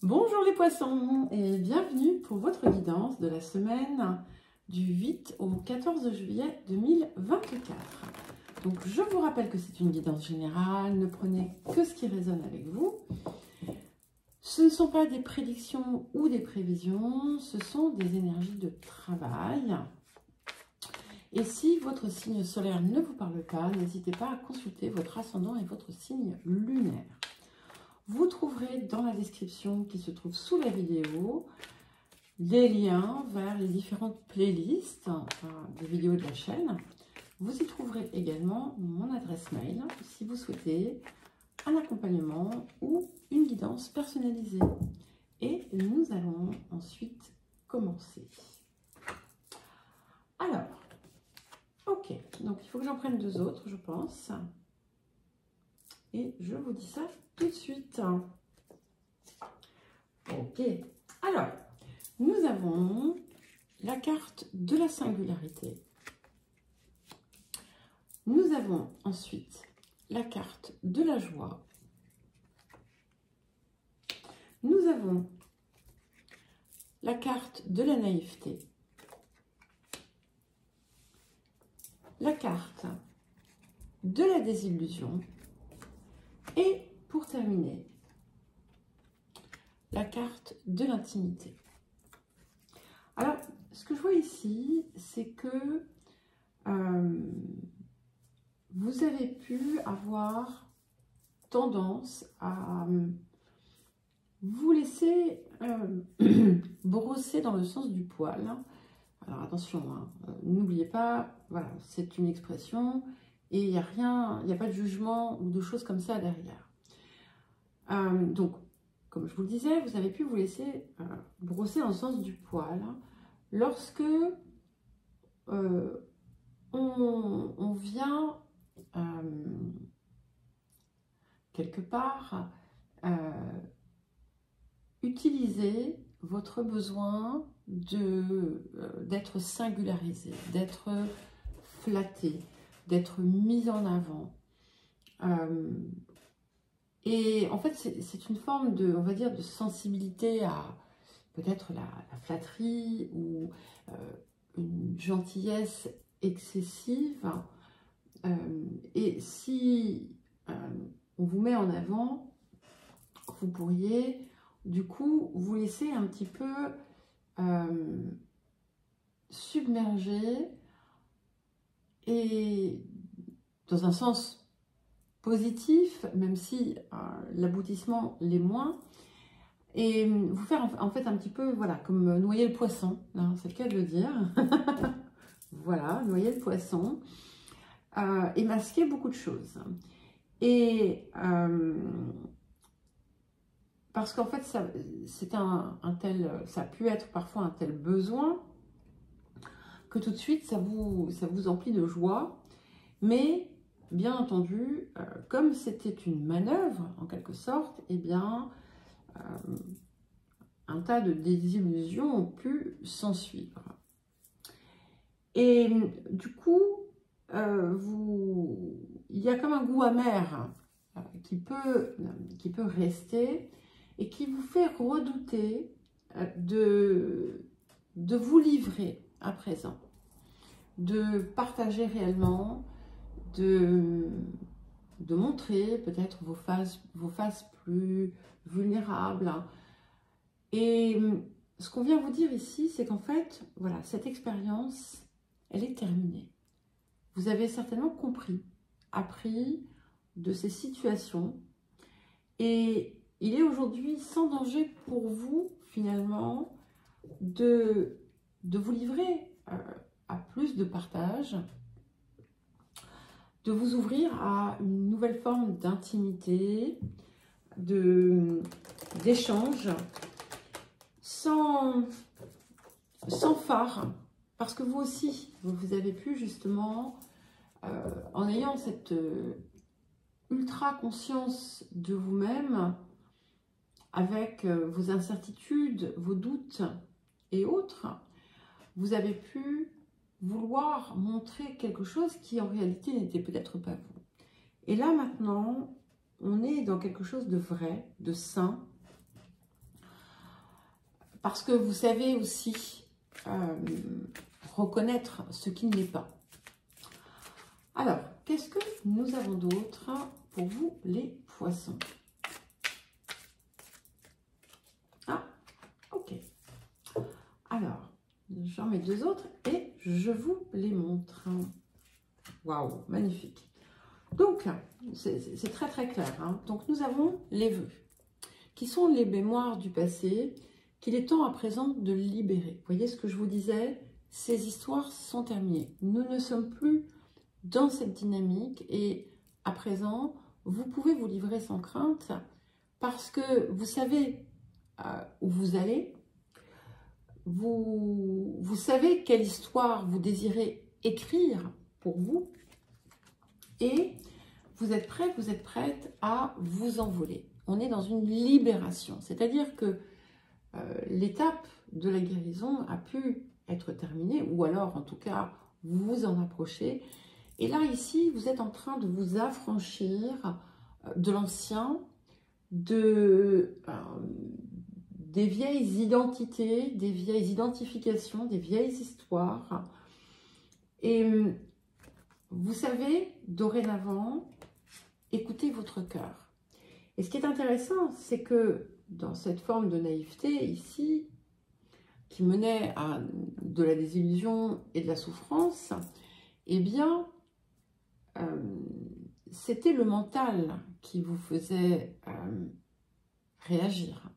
Bonjour les poissons et bienvenue pour votre guidance de la semaine du 8 au 14 juillet 2024. Donc je vous rappelle que c'est une guidance générale, ne prenez que ce qui résonne avec vous. Ce ne sont pas des prédictions ou des prévisions, ce sont des énergies de travail. Et si votre signe solaire ne vous parle pas, n'hésitez pas à consulter votre ascendant et votre signe lunaire. Vous trouverez dans la description qui se trouve sous la vidéo les liens vers les différentes playlists des vidéos de la chaîne. Vous y trouverez également mon adresse mail si vous souhaitez un accompagnement ou une guidance personnalisée. Et nous allons ensuite commencer. Alors, ok, donc il faut que j'en prenne deux autres, je pense. Et je vous dis ça tout de suite. Ok, alors, nous avons la carte de la singularité. Nous avons ensuite la carte de la joie. Nous avons la carte de la naïveté. La carte de la désillusion. Et pour terminer, la carte de l'intimité. Alors, ce que je vois ici, c'est que vous avez pu avoir tendance à vous laisser brosser dans le sens du poil. Alors attention, hein, n'oubliez pas, voilà, c'est une expression et il n'y a rien, il n'y a pas de jugement ou de choses comme ça derrière. Donc, comme je vous le disais, vous avez pu vous laisser brosser dans le sens du poil lorsque on vient quelque part utiliser votre besoin d'être singularisé, d'être flatté, d'être mis en avant. Et en fait, c'est une forme de, on va dire, de sensibilité à peut-être la flatterie ou une gentillesse excessive. Et si on vous met en avant, vous pourriez du coup vous laisser un petit peu submerger et dans un sens positif, même si l'aboutissement l'est moins, et vous faire en fait un petit peu, voilà, comme noyer le poisson, hein, c'est le cas de le dire. Voilà, noyer le poisson et masquer beaucoup de choses. Et parce qu'en fait, c'est ça a pu être parfois un tel besoin que tout de suite, ça vous emplit de joie. Mais, bien entendu, comme c'était une manœuvre, en quelque sorte, eh bien, un tas de désillusions ont pu s'en suivre. Et du coup, il y a comme un goût amer qui peut rester et qui vous fait redouter de vous livrer à présent, de partager réellement, de montrer peut-être vos faces plus vulnérables. Et ce qu'on vient vous dire ici, c'est qu'en fait, voilà, cette expérience, elle est terminée. Vous avez certainement compris, appris de ces situations. Et il est aujourd'hui sans danger pour vous, finalement, de vous livrer à plus de partage, de vous ouvrir à une nouvelle forme d'intimité, d'échange, sans phare, parce que vous aussi, vous avez pu justement, en ayant cette ultra conscience de vous-même, avec vos incertitudes, vos doutes et autres, vous avez pu vouloir montrer quelque chose qui en réalité n'était peut-être pas vous. Et là maintenant, on est dans quelque chose de vrai, de sain, parce que vous savez aussi reconnaître ce qui ne l'est pas. Alors, qu'est-ce que nous avons d'autre pour vous, les poissons? Ah, ok. Alors, j'en mets deux autres et je vous les montre. Waouh, magnifique. Donc, c'est très très clair. Hein. Donc, nous avons les vœux, qui sont les mémoires du passé, qu'il est temps à présent de libérer. Vous voyez ce que je vous disais? Ces histoires sont terminées. Nous ne sommes plus dans cette dynamique et à présent, vous pouvez vous livrer sans crainte parce que vous savez où vous allez, vous savez quelle histoire vous désirez écrire pour vous et vous êtes prêt, vous êtes prête à vous envoler. On est dans une libération, c'est-à-dire que l'étape de la guérison a pu être terminée ou alors en tout cas vous vous en approchez. Et là, ici, vous êtes en train de vous affranchir de l'ancien, des vieilles identités, des vieilles identifications, des vieilles histoires. Et vous savez, dorénavant, écoutez votre cœur. Et ce qui est intéressant, c'est que dans cette forme de naïveté, ici, qui menait à de la désillusion et de la souffrance, eh bien, c'était le mental qui vous faisait réagir.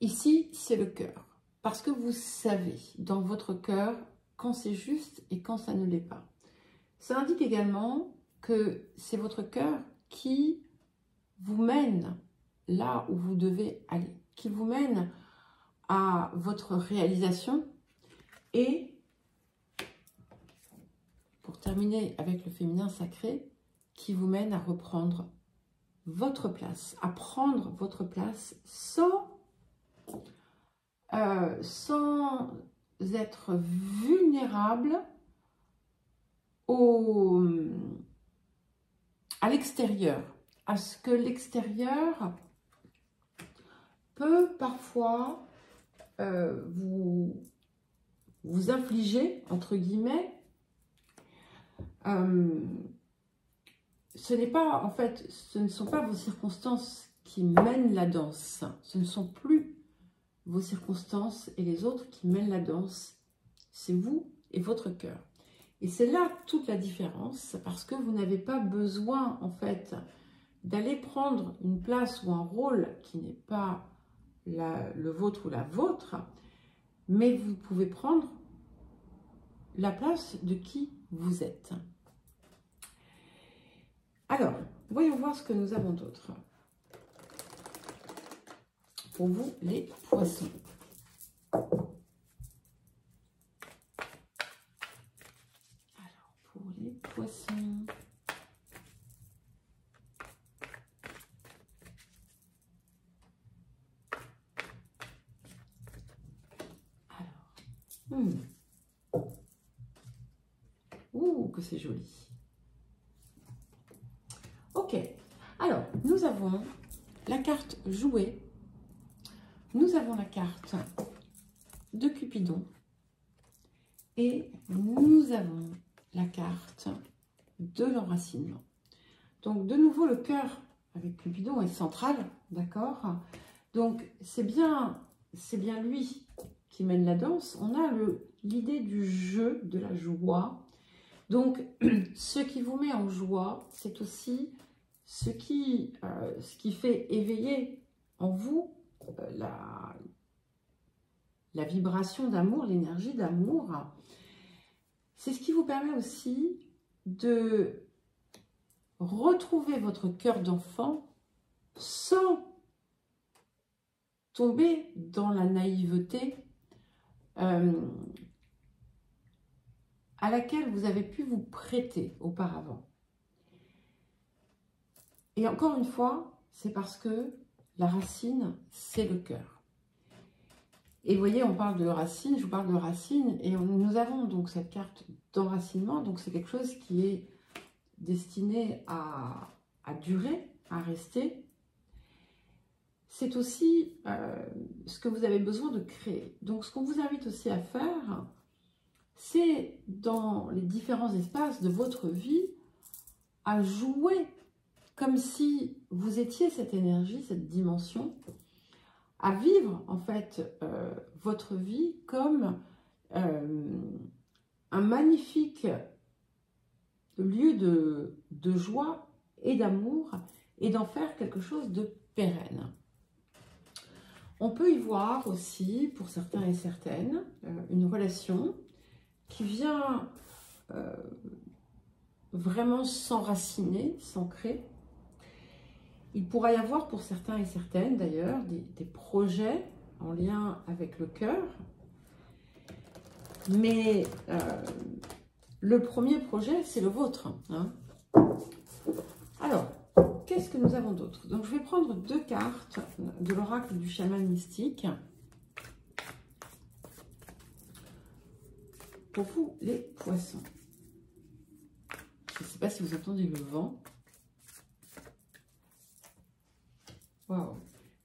Ici, c'est le cœur. Parce que vous savez dans votre cœur quand c'est juste et quand ça ne l'est pas. Ça indique également que c'est votre cœur qui vous mène là où vous devez aller, qui vous mène à votre réalisation et, pour terminer avec le féminin sacré, qui vous mène à reprendre votre place, à prendre votre place sans être vulnérable à l'extérieur, à ce que l'extérieur peut parfois vous infliger, entre guillemets. Ce n'est pas, en fait, ce ne sont pas vos circonstances qui mènent la danse. Ce ne sont plus vos circonstances et les autres qui mènent la danse. C'est vous et votre cœur. Et c'est là toute la différence, parce que vous n'avez pas besoin, en fait, d'aller prendre une place ou un rôle qui n'est pas le vôtre ou la vôtre, mais vous pouvez prendre la place de qui vous êtes. Alors, voyons voir ce que nous avons d'autre. Pour vous, les poissons. Alors, pour les poissons. Ouh, que c'est joli. Ok, alors, nous avons la carte jouée. Nous avons la carte de Cupidon. Et nous avons la carte de l'enracinement. Donc, de nouveau, le cœur avec Cupidon est central, d'accord? Donc, c'est bien lui qui mène la danse. On a l'idée du jeu, de la joie. Donc, ce qui vous met en joie, c'est aussi ce qui fait éveiller en vous la vibration d'amour, l'énergie d'amour. C'est ce qui vous permet aussi de retrouver votre cœur d'enfant sans tomber dans la naïveté à laquelle vous avez pu vous prêter auparavant. Et encore une fois, c'est parce que la racine, c'est le cœur. Et vous voyez, on parle de racine, je vous parle de racine, et nous avons donc cette carte d'enracinement, donc c'est quelque chose qui est destiné à durer, à rester. c'est aussi ce que vous avez besoin de créer. Donc, ce qu'on vous invite aussi à faire, c'est dans les différents espaces de votre vie, à jouer comme si vous étiez cette énergie, cette dimension, à vivre en fait votre vie comme un magnifique lieu de joie et d'amour et d'en faire quelque chose de pérenne. On peut y voir aussi, pour certains et certaines, une relation qui vient vraiment s'enraciner, s'ancrer. Il pourra y avoir pour certains et certaines d'ailleurs des projets en lien avec le cœur. Mais le premier projet, c'est le vôtre. Hein. Alors, qu'est-ce que nous avons d'autre? Donc, je vais prendre 2 cartes de l'oracle du chaman mystique. Pour vous, les poissons. Je ne sais pas si vous entendez le vent. Waouh!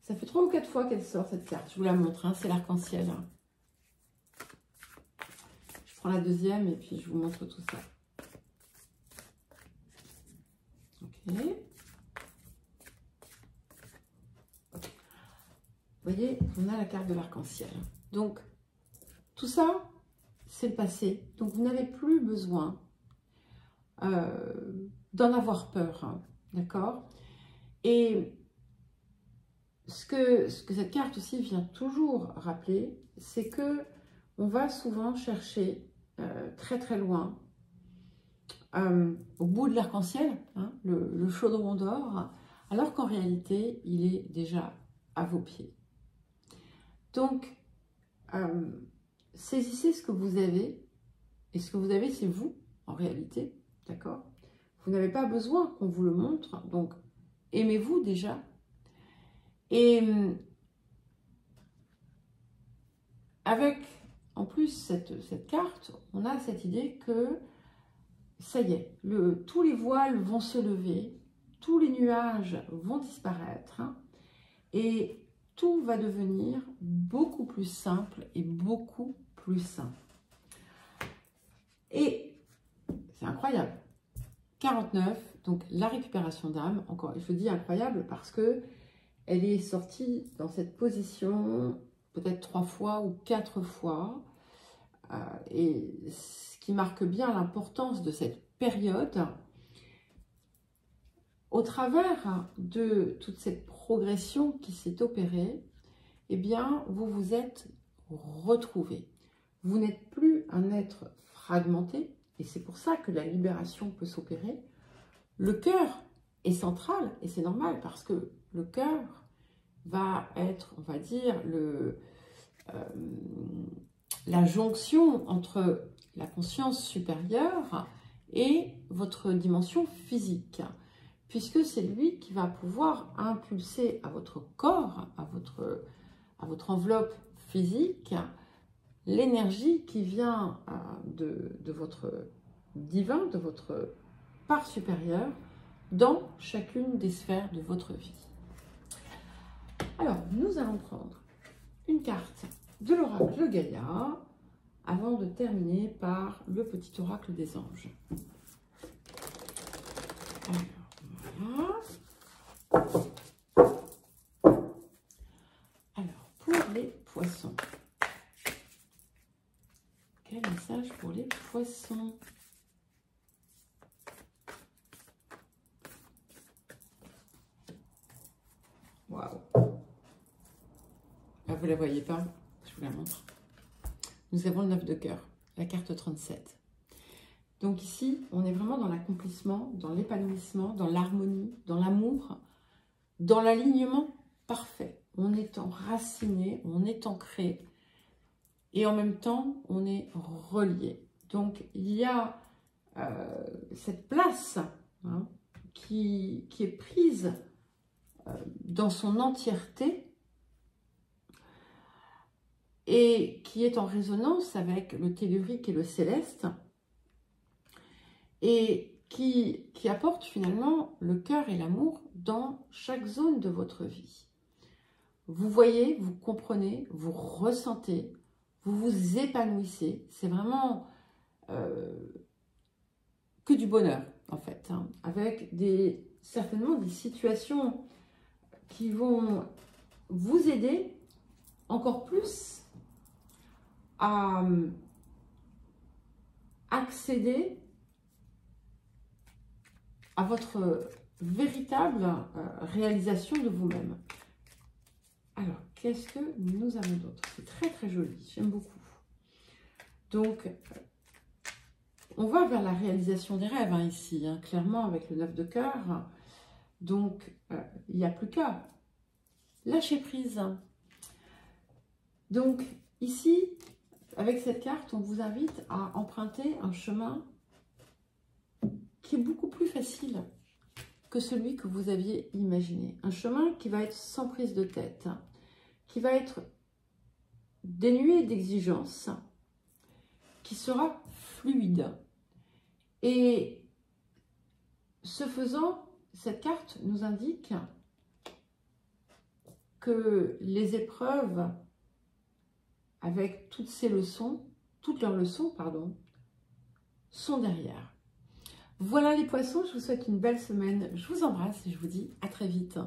Ça fait 3 ou 4 fois qu'elle sort cette carte. Je vous la montre, hein, c'est l'arc-en-ciel. Je prends la deuxième et puis je vous montre tout ça. Ok. Vous voyez, on a la carte de l'arc-en-ciel. Donc, tout ça, c'est le passé. Donc, vous n'avez plus besoin d'en avoir peur. Hein, d'accord? Et ce que cette carte aussi vient toujours rappeler, c'est que on va souvent chercher très très loin, au bout de l'arc-en-ciel, hein, le chaudron d'or, alors qu'en réalité, il est déjà à vos pieds. Donc, saisissez ce que vous avez, et ce que vous avez, c'est vous, en réalité, d'accord? Vous n'avez pas besoin qu'on vous le montre, donc aimez-vous déjà. Et avec, en plus, cette carte, on a cette idée que, ça y est, tous les voiles vont se lever, tous les nuages vont disparaître, hein, et tout va devenir beaucoup plus simple et beaucoup plus sain. Et c'est incroyable. 49, donc la récupération d'âme, encore, je dis incroyable parce que elle est sortie dans cette position peut-être 3 fois ou 4 fois. Et ce qui marque bien l'importance de cette période, au travers de toute cette progression qui s'est opérée, eh bien, vous vous êtes retrouvés. Vous n'êtes plus un être fragmenté, et c'est pour ça que la libération peut s'opérer. Le cœur est central, et c'est normal, parce que le cœur va être, on va dire, la jonction entre la conscience supérieure et votre dimension physique, puisque c'est lui qui va pouvoir impulser à votre corps, à votre enveloppe physique, l'énergie qui vient de votre divin, de votre part supérieure, dans chacune des sphères de votre vie. Alors, nous allons prendre une carte de l'oracle Gaïa, avant de terminer par le petit oracle des anges. Alors, voilà. Alors, pour les poissons. Quel message pour les poissons? Waouh! Ah, vous ne la voyez pas? Je vous la montre. Nous avons le 9 de cœur, la carte 37. Donc ici, on est vraiment dans l'accomplissement, dans l'épanouissement, dans l'harmonie, dans l'amour, dans l'alignement parfait. On est enraciné, on est ancré et en même temps, on est relié. Donc il y a cette place, hein, qui est prise dans son entièreté et qui est en résonance avec le tellurique et le céleste, et qui apporte finalement le cœur et l'amour dans chaque zone de votre vie. vous voyez, vous comprenez, vous ressentez, vous vous épanouissez. C'est vraiment que du bonheur, en fait, hein, avec certainement des situations qui vont vous aider encore plus à accéder à votre véritable réalisation de vous-même. Alors, qu'est-ce que nous avons d'autre? C'est très très joli, j'aime beaucoup. Donc, on va vers la réalisation des rêves, hein, ici, hein, clairement, avec le 9 de cœur. Donc, il n'y a plus qu'à lâcher prise. Donc, ici, avec cette carte, on vous invite à emprunter un chemin qui est beaucoup plus facile que celui que vous aviez imaginé. Un chemin qui va être sans prise de tête, qui va être dénué d'exigences, qui sera fluide. Et ce faisant, cette carte nous indique que les épreuves, avec toutes ces leçons, toutes leurs leçons, pardon, sont derrière. Voilà les poissons, je vous souhaite une belle semaine. Je vous embrasse et je vous dis à très vite.